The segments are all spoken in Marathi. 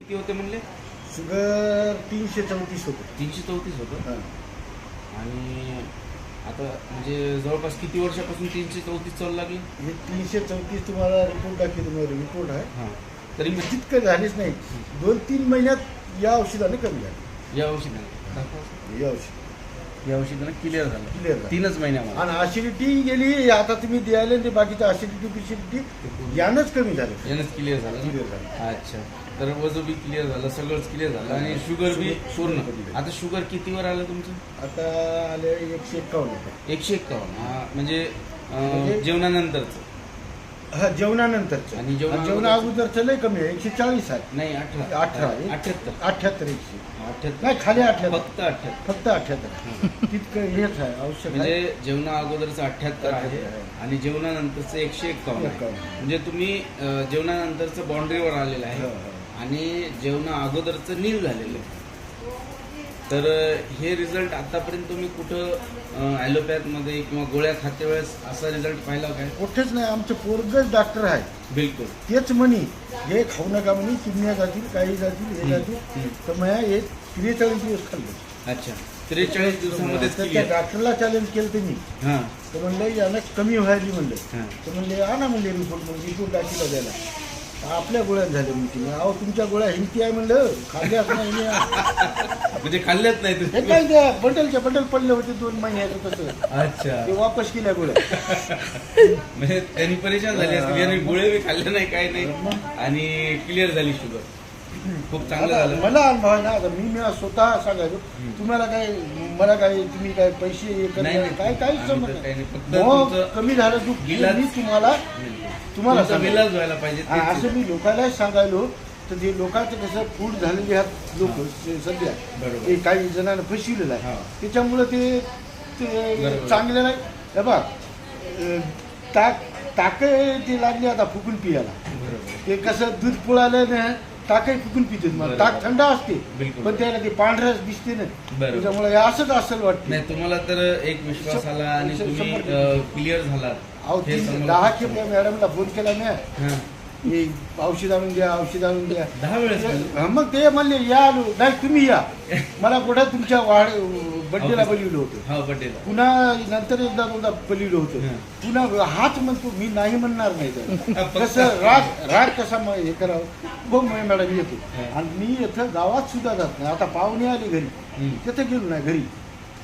किती होते म्हणले? शुगर 334 होतं. 334 होतं. हां. आणि आता म्हणजे जवळपास किती वर्षापासून 334 चालू लागली? हे 334 तुम्हाला रिपोर्ट दाखवतो, तुम्हाला रिपोर्ट आहे. हां. तरी मग तितकं झालीच नाही. 2-3 महिन्यात या औषधाने कमी झालं. या औषधाने या औषध या औषधाने क्लिअर झालं. क्लिअर झालं. 3च महिन्यामध्ये. आणि ॲसिडिटी गेली. आता तुम्ही द्यायला ते बाकीचं ॲसिडिटी पिसिडिटी यानंच कमी झालं. यानंच क्लिअर झालं ना? क्लिअर झालं. अच्छा. तर वजन बी क्लिअर झालं, सगळंच क्लिअर झालं आणि शुगर बी पूर्ण. आता शुगर कितीवर आलं तुमचं? आता आले 151 रुपये. 151. म्हणजे जेवणानंतरचं. हा, जेवणानंतरचं. आणि जेवणा अगोदरचं लय कमी आहे. 140 आहे. नाही 78. 78 100. 78 नाही, खाली 78. फक्त 78. फक्त 78. तितकं हेच आहे आवश्यक. म्हणजे जेवणा अगोदरचं 78 आहे आणि जेवणानंतरचं 151 आहे. म्हणजे तुम्ही जेवणानंतरचं बाउंड्रीवर आलेलं आहे आणि जेवणा अगोदरचं नील झालेलं आहे. तर हे रिझल्ट आतापर्यंत तुम्ही कुठं ॲलोपॅथमध्ये किंवा गोळ्या खाते वेळेस असा रिझल्ट पाहिला काय? कुठेच नाही. आमचं पोरगच डॉक्टर आहे. बिलकुल. तेच म्हणी हे खाऊ नका म्हणे, किडन्या जातील, काही जातील, हे जातील. तर मग हे 43 दिवस खाल्ले. अच्छा. 43 दिवसामध्येच त्या क्लिअर. डॉक्टरला चॅलेंज केलं त्यांनी. हां. तर म्हणलं यानं कमी व्हायली म्हणलं. हां. तर म्हणले आणा म्हणले रिपोर्ट. मग रिपोर्ट दाखिला द्यायला आपल्या गोळ्या झाल्या म्हणते. अहो तुमच्या गोळ्या हिंती आहे म्हणलं, खाल्ल्याच नाही. म्हणजे खाल्ल्याच नाही हे तुम्ही? काय द्या, बंडलच्या बंडल पडले होते 2 महिन्याचं तसं. अच्छा. ते वापस केल्या गोळ्या. म्हणजे त्यांनी परेशान झाले असतील. याने गोळे बी खाल्ले नाही, काही नाही आणि क्लिअर झाली शुगर. खूप चांगलं झालं. मला अनुभव आहे ना. आता मी स्वतः सांगायचो. तुम्हाला काय, मला काय, तुम्ही काय पैसे हे नाही, करणार नाही. काय, काहीच आम्ही समज तर काही नाही. नाही. फक्त मग तुमचं कमी झालं दुःख इलाज- मी तुम्हाला तुमचा सांगतो. इलाज व्हायला पाहिजे हा, तेच. असं मी लोकांनाही सांगायलो. तर ते लोकांचं कसं फूड झालेले आहेत लोक सध्या. बरोबर. ते काही जणांना फसविलेलं आहे. हा. त्याच्यामुळं ते बरोबर. चांगलं नाही. हे बघ, टाके ते लागले आता फुकून पियाला. बरोबर. ते कसं दूध पोळालं ना, टाकही फुकून पिते. बरोबर. टाक थंड असते बिलकुल. पण त्याला ते पांढरच दिसते ना. बरोबर. त्याच्यामुळे हे असंच असेल वाटतं. नाही, तुम्हाला तर एक विश्वास आला आणि तुम्ही 100% क्लिअर झालात. अहो हे 10 खेप मॅडमला फोन केला मी. हां. हे औषध आणून द्या, औषध आणून द्या. 10 वेळेस झालं? हा, मग ते म्हणले या आलो. नाही तुम्ही या. मला कुठं तुमच्या बड्डेला बोलवलं होतं. हा, बड्डेला. पुन्हा नंतर एकदा दोनदा बोलवलं होतं. हं. पुन्हा हाच म्हणतो, मी नाही म्हणणार नाही. तर फक्त- कसं राग कसा हे करावं. हो मॅडम येतो. हं. आणि मी इथं गावात सुद्धा जात नाही. आता पाहुणे आले घरी, हं. तिथे गेलो नाही घरी.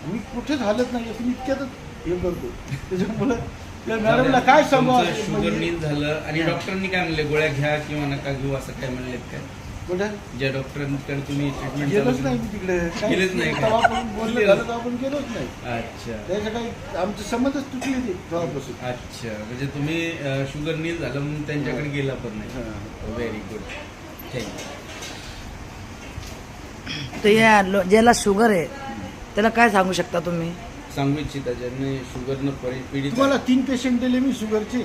मी कुठेच हालत नाही. मी इतक्यातच हे करतो. त्याच्यामुळे त्या मॅडमला काय सांगू. तुमचं शुगर नील झालं आणि डॉक्टरांनी काय म्हणले? गोळ्या घ्या किंवा नका घेऊ असं काय म्हणलेत काय? कुठं ज्या डॉक्टरांकडे तुम्ही ट्रीटमेंट गेलोच नाही मी तिकडे. गेलेच नाही का? तेव्हा आपण बोलणं झालं तर आपण गेलोच नाही. अच्छा. त्याचं काही आमचं संबंधच तुटली ते तेव्हापासून. अच्छा. म्हणजे तुम्ही शुगर नील झालं म्हणून त्यांच्याकडे गेला पण नाही. Very good. थँक्यू. तर या ज्याला शुगर आहे त्याला काय सांगू शकता तुम्ही? सांगू इच्छिता ज्यांनी शुगरनं पीडित तुम्हाला 3 पेशंट दिले मी शुगरचे.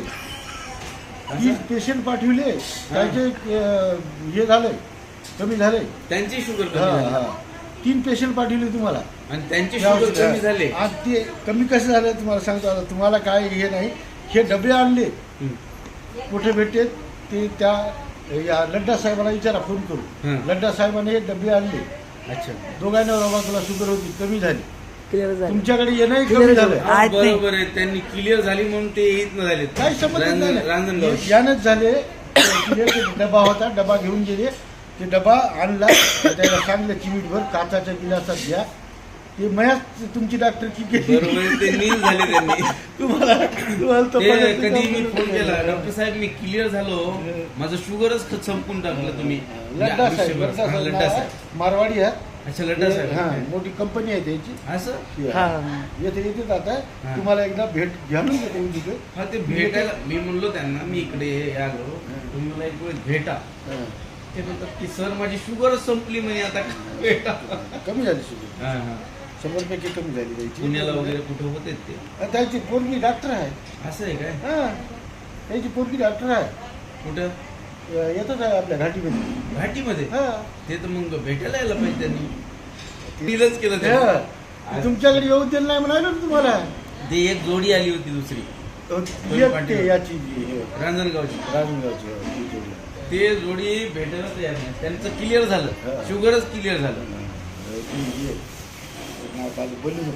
3 पेशंट पाठविले. त्याचे हे झालंय, कमी झालंय. त्यांची शुगर हा, कमी हा. झाली 3 पेशंट पाठविले तुम्हाला. आणि त्यांची शुगर कमी झाली. आज ते कमी कसं झालं तुम्हाला सांगतो. आता तुम्हाला काय हे नाही. हे डबे आणले हं. कुठे भेटते ते त्या या लड्डा साहेबांना विचारा फोन हं. करू. लड्डा साहेबांनी हे डबे आणले. अच्छा. दोघांना बाबा तुला शुगर होती, कमी झाली. क्लिअर झालं. तुमच्याकडे येणंही Clear कमी झालं. झालं. आहेत ते. बरोबर आहे. त्यांनी क्लिअर झाली म्हणून ते येत न झाले. काही समजत रांजणगाव. नाही. यानंच झाले. डबा होता, डबा घेऊन गेले. ते डबा आणला. त्याला सांगलं चिमीटभर काचाच्या गिलासात घ्या. ते मयाच तुमची डॉक्टरची केली. बरोबर आहे. ते नील झाले त्यांनी. तुम्हाला तो ते पदार्थ कधी मी का- फोन केला, डॉक्टर साहेब मी क्लिअर झालो, माझं शुगरच संपून टाकलं तुम्ही. लड्डा साहेब, आयुष्यभर. लड्डा हा, साहेब लड्डा नाव साहेब. आहे. मारवाडी आहे. अच्छा, लड्डा हा, साहेब. मोठी कंपनी आहे त्याची. असं? हा. येथे जात आहे. हा. तुम्हाला एकदा भेट घ्यायला येते तिथे. हा, ते भेटायला मी म्हणलो त्यांना, मी इकडे आलो, तुम्ही मला एक वेळ भेटा. हा. ते म्हणतात की सर माझी शुगरच संपली म्हणे, आता काय भेटा. कमी झाली शुगर. हा, हा. 100% कमी झाली त्याची. पुण्याला वगैरे कुठं होते ते? त्याची पोरगी डॉक्टर आहे. असं आहे काय? हा, त्याची पोरगी डॉक्टर आहे. कुठं? येतच आहे आपल्या घाटीमध्ये. घाटीमध्ये? हा. ते तर मग भेटायला यायला पाहिजे त्यांनी. डीलच केलं हा. त्यांनी. तुमच्याकडे येऊ दिलं नाही म्हणाले ना तुम्हाला. ते एक जोडी आली होती दुसरी एक ते याची जी हे, रांजणगावची. राजनगावची, हो, ती जोडी. ते जोडी भेटायला तयार नाही. त्यांचं क्लिअर झालं, हा. शुगरच क्लिअर झालं. नाव पाहिजे बोलू